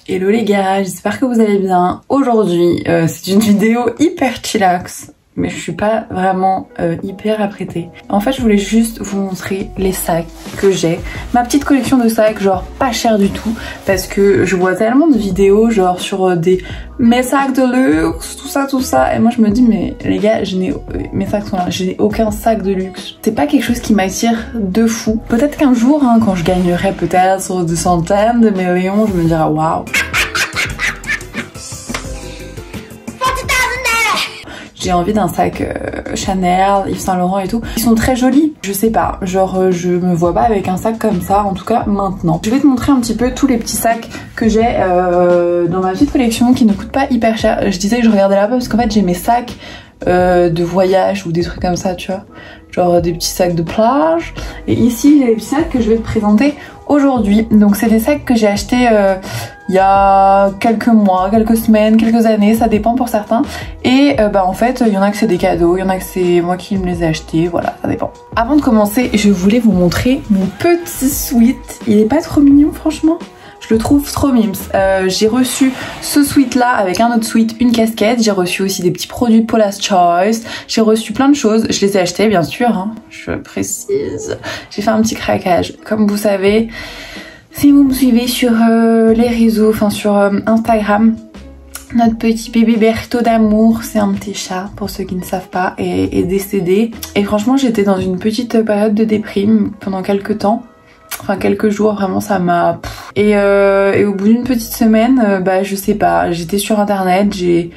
Hello les gars, j'espère que vous allez bien. Aujourd'hui, c'est une vidéo hyper chillax, mais je suis pas vraiment hyper apprêtée. En fait, je voulais juste vous montrer les sacs que j'ai. Ma petite collection de sacs, genre pas cher du tout, parce que je vois tellement de vidéos genre sur mes sacs de luxe, tout ça. Et moi je me dis, mais les gars, mes sacs sont là, je n'ai aucun sac de luxe. C'est pas quelque chose qui m'attire de fou. Peut-être qu'un jour, hein, quand je gagnerai peut-être des centaines de millions, je me dirai waouh. J'ai envie d'un sac Chanel, Yves Saint Laurent et tout. Ils sont très jolis. Je sais pas, genre je me vois pas avec un sac comme ça, en tout cas maintenant. Je vais te montrer un petit peu tous les petits sacs que j'ai dans ma petite collection qui ne coûtent pas hyper cher. Je disais que je regardais là-bas parce qu'en fait j'ai mes sacs de voyage ou des trucs comme ça, tu vois. Genre des petits sacs de plage. Et ici j'ai les petits sacs que je vais te présenter aujourd'hui. Donc c'est des sacs que j'ai achetés il y a quelques mois, quelques semaines, quelques années, ça dépend pour certains. Et en fait il y en a que c'est des cadeaux, il y en a que c'est moi qui me les ai achetés, voilà, ça dépend. Avant de commencer, je voulais vous montrer mon petit sweat. Il est pas trop mignon franchement? Je le trouve trop mimes. J'ai reçu ce sweat là avec un autre sweat, une casquette. J'ai reçu aussi des petits produits de Paula's Choice. J'ai reçu plein de choses. Je les ai achetés bien sûr, hein, je précise. J'ai fait un petit craquage. Comme vous savez, si vous me suivez sur les réseaux, enfin sur Instagram, notre petit bébé Berthaud d'amour, c'est un petit chat pour ceux qui ne savent pas, est décédé. Et franchement j'étais dans une petite période de déprime pendant quelques temps. Enfin quelques jours, vraiment ça m'a... Et au bout d'une petite semaine, je sais pas, j'étais sur internet, j'ai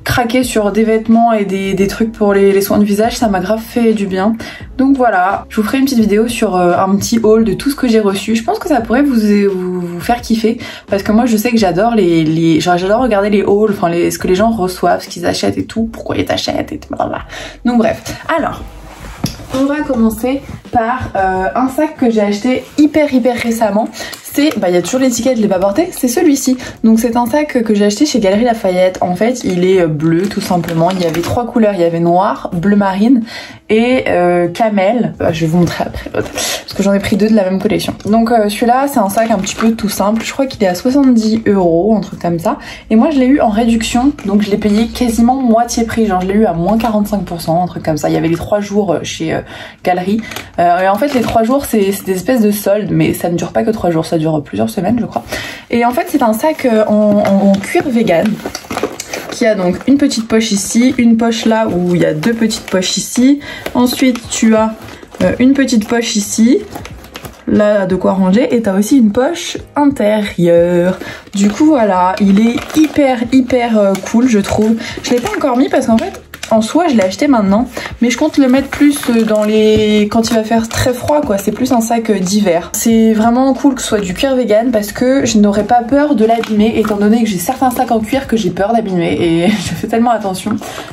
craqué sur des vêtements et des trucs pour les soins de visage, ça m'a grave fait du bien. Donc voilà, je vous ferai une petite vidéo sur un petit haul de tout ce que j'ai reçu. Je pense que ça pourrait vous faire kiffer, parce que moi je sais que j'adore j'adore regarder les hauls, enfin ce que les gens reçoivent, ce qu'ils achètent et tout, pourquoi ils achètent et tout, blablabla. Donc bref, alors... on va commencer par un sac que j'ai acheté hyper récemment. C'est, il y a toujours l'étiquette, je l'ai pas porté, c'est celui-ci. Donc c'est un sac que j'ai acheté chez Galeries Lafayette. En fait, il est bleu tout simplement. Il y avait trois couleurs, il y avait noir, bleu marine et camel. Je vais vous montrer après l'autre, parce que j'en ai pris deux de la même collection. Donc celui-là, c'est un sac un petit peu tout simple. Je crois qu'il est à 70 €, un truc comme ça. Et moi, je l'ai eu en réduction, donc je l'ai payé quasiment moitié prix. Genre, je l'ai eu à moins 45%, un truc comme ça. Il y avait les 3 jours chez Galeries. Et en fait, les 3 jours, c'est des espèces de soldes, mais ça ne dure pas que 3 jours, ça dure plusieurs semaines, je crois. Et en fait, c'est un sac en cuir vegan, qui a donc une petite poche ici, une poche là où il y a deux petites poches ici. Ensuite, tu as une petite poche ici, là de quoi ranger, et tu as aussi une poche intérieure. Du coup, voilà, il est hyper cool, je trouve. Je l'ai pas encore mis parce qu'en fait, en soi, je l'ai acheté maintenant, mais je compte le mettre plus quand il va faire très froid, quoi. C'est plus un sac d'hiver. C'est vraiment cool que ce soit du cuir vegan parce que je n'aurais pas peur de l'abîmer, étant donné que j'ai certains sacs en cuir que j'ai peur d'abîmer et je fais tellement attention.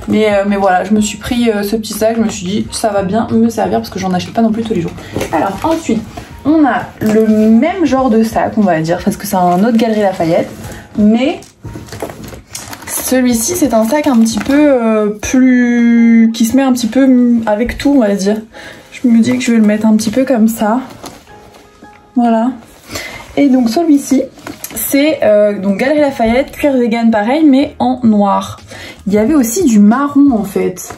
Mais voilà, je me suis pris ce petit sac, je me suis dit ça va bien me servir parce que j'en achète pas non plus tous les jours. Alors ensuite, on a le même genre de sac, on va dire, parce que c'est un autre Galeries Lafayette, mais... celui-ci, c'est un sac un petit peu qui se met un petit peu avec tout, on va dire. Je me dis que je vais le mettre un petit peu comme ça. Voilà. Et donc celui-ci, c'est donc Galeries Lafayette, cuir vegan pareil, mais en noir. Il y avait aussi du marron en fait.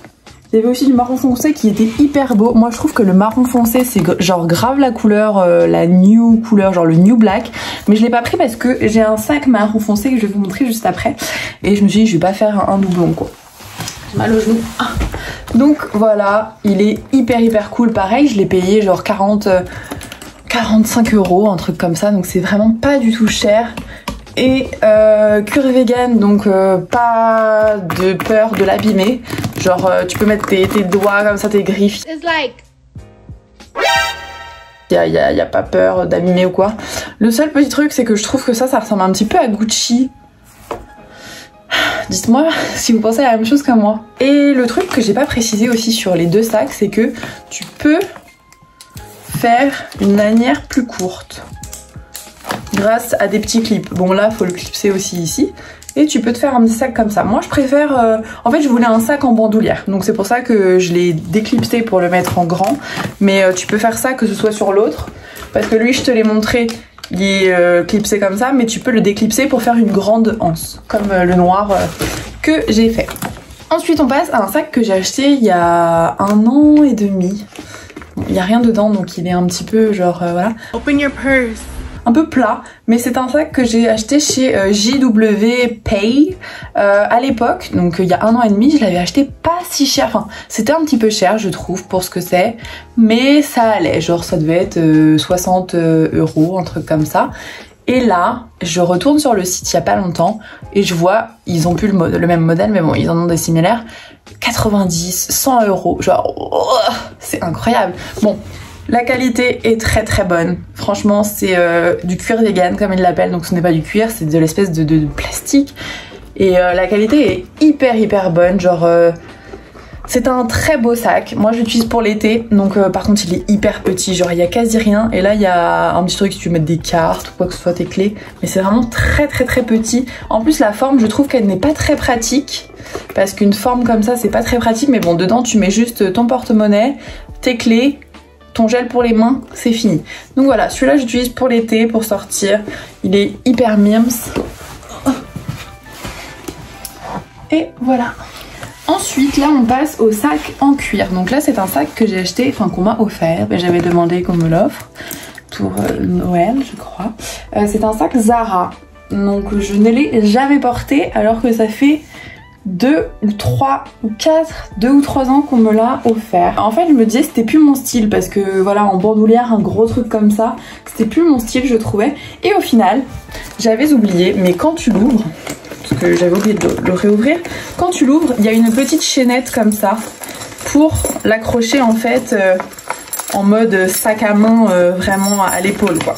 Il y avait aussi du marron foncé qui était hyper beau. Moi je trouve que le marron foncé c'est genre grave la couleur, la new couleur, genre le new black. Mais je l'ai pas pris parce que j'ai un sac marron foncé que je vais vous montrer juste après. Et je me suis dit je vais pas faire un doublon quoi. J'ai mal au genou. Ah. Donc voilà, il est hyper cool. Pareil, je l'ai payé genre 45 €, un truc comme ça. Donc c'est vraiment pas du tout cher. Et cuir vegan, donc pas de peur de l'abîmer. Genre tu peux mettre tes doigts comme ça, tes griffes. Il y a pas peur d'abîmer ou quoi. Le seul petit truc c'est que je trouve que ça ressemble un petit peu à Gucci. Dites-moi si vous pensez à la même chose que moi. Et le truc que j'ai pas précisé aussi sur les deux sacs, c'est que tu peux faire une lanière plus courte grâce à des petits clips. Bon là faut le clipser aussi ici. Et tu peux te faire un petit sac comme ça. Moi je préfère... en fait je voulais un sac en bandoulière. Donc c'est pour ça que je l'ai déclipsé pour le mettre en grand. Mais tu peux faire ça que ce soit sur l'autre. Parce que lui je te l'ai montré, Il est clipsé comme ça, mais tu peux le déclipser pour faire une grande anse, comme le noir que j'ai fait. Ensuite on passe à un sac que j'ai acheté il y a 1 an et demi. Il n'y a rien dedans donc il est un petit peu genre voilà. Open your purse. Un peu plat, mais c'est un sac que j'ai acheté chez JW Pay à l'époque, donc il y a 1 an et demi. Je l'avais acheté pas si cher, enfin c'était un petit peu cher je trouve pour ce que c'est, mais ça allait, genre ça devait être 60 €, un truc comme ça. Et là, je retourne sur le site il y a pas longtemps et je vois, ils ont plus le même modèle, mais bon, ils en ont des similaires. 90, 100 €, genre, oh, c'est incroyable. Bon, la qualité est très très bonne. Franchement, c'est du cuir vegan comme ils l'appellent, donc ce n'est pas du cuir, c'est de l'espèce de plastique. Et la qualité est hyper bonne, genre... c'est un très beau sac, moi je l'utilise pour l'été, donc par contre il est hyper petit, genre il y a quasi rien, et là il y a un petit truc si tu veux mettre des cartes ou quoi que ce soit, tes clés, mais c'est vraiment très petit. En plus la forme je trouve qu'elle n'est pas très pratique, parce qu'une forme comme ça c'est pas très pratique, mais bon dedans tu mets juste ton porte-monnaie, tes clés, ton gel pour les mains, c'est fini. Donc voilà, celui-là j'utilise pour l'été, pour sortir, il est hyper mimes. Et voilà. Ensuite, là, on passe au sac en cuir. Donc là, c'est un sac que j'ai acheté, enfin qu'on m'a offert. J'avais demandé qu'on me l'offre pour Noël, je crois. C'est un sac Zara. Donc je ne l'ai jamais porté, alors que ça fait 2 ou 3 ou 2 ou 3 ans qu'on me l'a offert. En fait, je me disais c'était plus mon style parce que voilà, en bandoulière, un gros truc comme ça, c'était plus mon style, je trouvais. Et au final, j'avais oublié, mais quand tu l'ouvres, parce que j'avais oublié de le réouvrir, quand tu l'ouvres, il y a une petite chaînette comme ça pour l'accrocher en fait en mode sac à main vraiment à l'épaule quoi.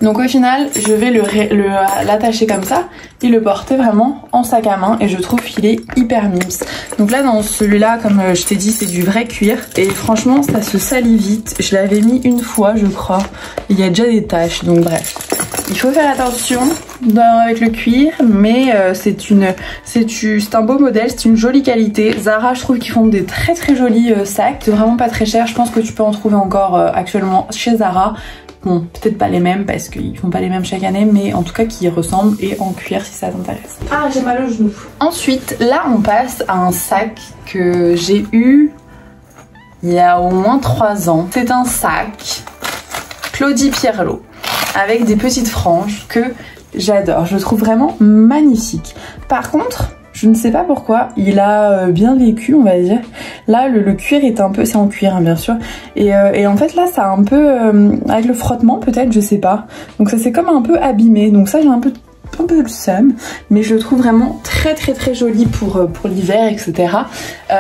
Donc au final, je vais l'attacher comme ça et le porter vraiment en sac à main et je trouve qu'il est hyper mimes. Donc là dans celui-là, comme je t'ai dit, c'est du vrai cuir et franchement ça se salit vite. Je l'avais mis une fois je crois, il y a déjà des taches, donc bref. Il faut faire attention avec le cuir, mais c'est un beau modèle, c'est une jolie qualité. Zara, je trouve qu'ils font des très jolis sacs, c'est vraiment pas très cher, je pense que tu peux en trouver encore actuellement chez Zara. Bon, peut-être pas les mêmes parce qu'ils font pas les mêmes chaque année, mais en tout cas qui ressemblent et en cuir si ça t'intéresse. Ah, j'ai mal au genou. Ensuite, là on passe à un sac que j'ai eu il y a au moins 3 ans. C'est un sac Claudie Pierlot avec des petites franges que j'adore. Je le trouve vraiment magnifique. Par contre, je ne sais pas pourquoi, il a bien vécu on va dire. Là le cuir est un peu, c'est en cuir hein, bien sûr. Et en fait là ça a un peu, avec le frottement peut-être, je sais pas. Donc ça s'est comme un peu abîmé. Donc ça j'ai un peu le seum. Mais je le trouve vraiment très joli pour l'hiver etc.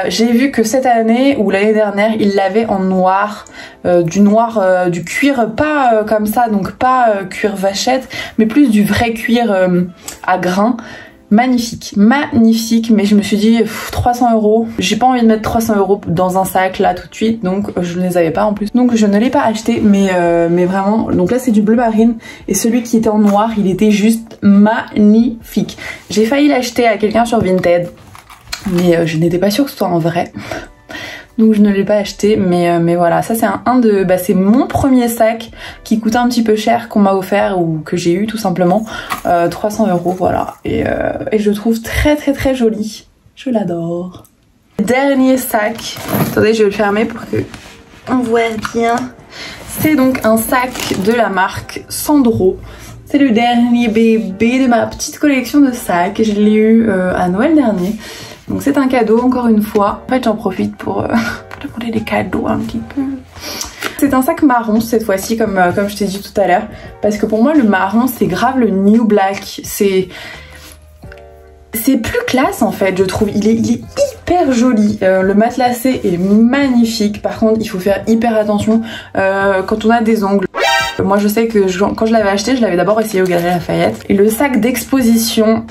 J'ai vu que cette année ou l'année dernière il l'avait en noir. Du cuir pas comme ça, donc pas cuir vachette, mais plus du vrai cuir à grains. Magnifique, mais je me suis dit 300 €, j'ai pas envie de mettre 300 € dans un sac là tout de suite, donc je ne les avais pas en plus, donc je ne l'ai pas acheté, mais vraiment, donc là c'est du bleu marine et celui qui était en noir il était juste magnifique. J'ai failli l'acheter à quelqu'un sur Vinted, mais je n'étais pas sûre que ce soit en vrai. Donc je ne l'ai pas acheté, mais voilà, ça c'est c'est mon premier sac qui coûtait un petit peu cher, qu'on m'a offert ou que j'ai eu tout simplement, 300 €, voilà. Et je le trouve très joli, je l'adore. Dernier sac, attendez je vais le fermer pour que on voit bien. C'est donc un sac de la marque Sandro. C'est le dernier bébé de ma petite collection de sacs, je l'ai eu à Noël dernier. Donc c'est un cadeau encore une fois. En fait j'en profite pour demander des cadeaux un petit peu. C'est un sac marron cette fois-ci comme je t'ai dit tout à l'heure. Parce que pour moi le marron c'est grave le new black. C'est plus classe en fait je trouve. Il est hyper joli. Le matelassé est magnifique. Par contre il faut faire hyper attention quand on a des ongles. Moi je sais que quand je l'avais acheté, je l'avais d'abord essayé au Galeries Lafayette. Et le sac d'exposition...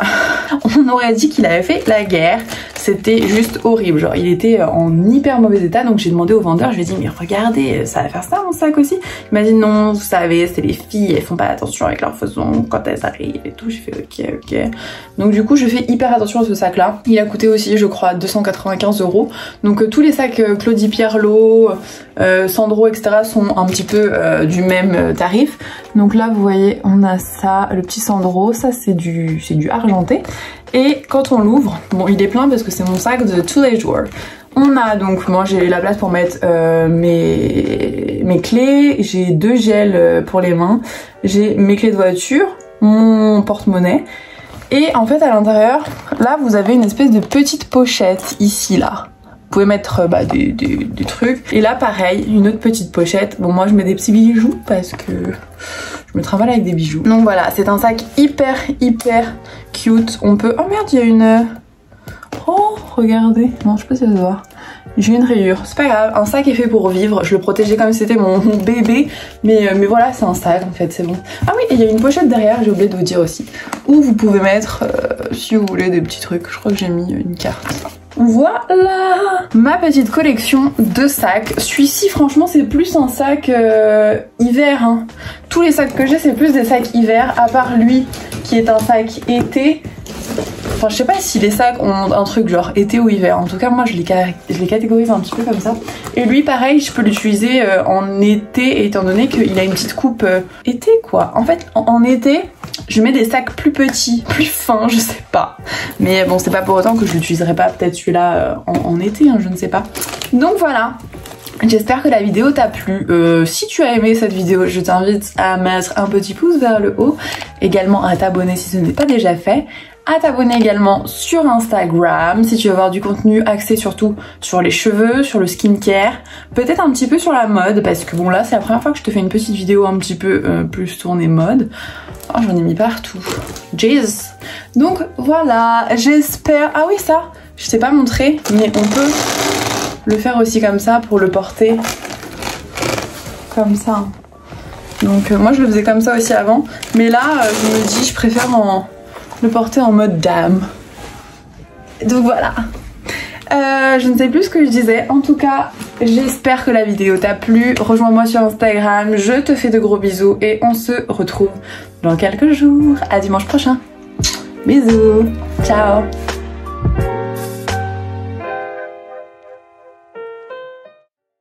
On aurait dit qu'il avait fait la guerre. C'était juste horrible, genre il était en hyper mauvais état, donc j'ai demandé au vendeur, je lui ai dit mais regardez, ça va faire ça mon sac aussi. Il m'a dit non, vous savez, c'est les filles, elles font pas attention avec leur façon quand elles arrivent et tout. J'ai fait ok. Donc du coup je fais hyper attention à ce sac là. Il a coûté aussi je crois 295 €. Donc tous les sacs Claudie Pierlot, Sandro etc sont un petit peu du même tarif. Donc là vous voyez on a ça, le petit Sandro, ça c'est du argenté. Et quand on l'ouvre, bon il est plein parce que c'est mon sac de tous les jours. On a donc, moi j'ai la place pour mettre mes clés, j'ai 2 gels pour les mains, j'ai mes clés de voiture, mon porte-monnaie. Et en fait à l'intérieur, là vous avez une espèce de petite pochette ici là. Vous pouvez mettre des trucs. Et là pareil, une autre petite pochette. Bon moi je mets des petits bijoux parce que je me travaille avec des bijoux. Donc voilà, c'est un sac hyper cute. On peut... Oh merde, il y a une... Oh, regardez. Non, je sais pas si ça se voit. J'ai une rayure. C'est pas grave, un sac est fait pour vivre. Je le protégeais comme si c'était mon bébé. Mais voilà, c'est un sac en fait, c'est bon. Ah oui, et il y a une pochette derrière, j'ai oublié de vous dire aussi. Où vous pouvez mettre, si vous voulez, des petits trucs. Je crois que j'ai mis une carte. Voilà ma petite collection de sacs. Celui-ci franchement c'est plus un sac hiver hein. Tous les sacs que j'ai c'est plus des sacs hiver, à part lui qui est un sac été. Enfin je sais pas si les sacs ont un truc genre été ou hiver. En tout cas moi je les catégorise un petit peu comme ça. Et lui pareil je peux l'utiliser en été étant donné qu'il a une petite coupe été quoi. En fait en été je mets des sacs plus petits, plus fins, je sais pas. Mais bon, c'est pas pour autant que je l'utiliserai pas peut-être celui-là en été, hein, je ne sais pas. Donc voilà, j'espère que la vidéo t'a plu. Si tu as aimé cette vidéo, je t'invite à mettre un petit pouce vers le haut. Également à t'abonner si ce n'est pas déjà fait. À t'abonner également sur Instagram si tu veux voir du contenu axé surtout sur les cheveux, sur le skincare, peut-être un petit peu sur la mode parce que bon là c'est la première fois que je te fais une petite vidéo un petit peu plus tournée mode. Oh j'en ai mis partout. Jesus. Donc voilà, j'espère... Ah oui ça, je t'ai pas montré mais on peut le faire aussi comme ça pour le porter comme ça. Donc moi je le faisais comme ça aussi avant mais là je me dis je préfère le porter en mode dame. Donc voilà. Je ne sais plus ce que je disais. En tout cas, j'espère que la vidéo t'a plu. Rejoins-moi sur Instagram. Je te fais de gros bisous. Et on se retrouve dans quelques jours. À dimanche prochain. Bisous. Ciao.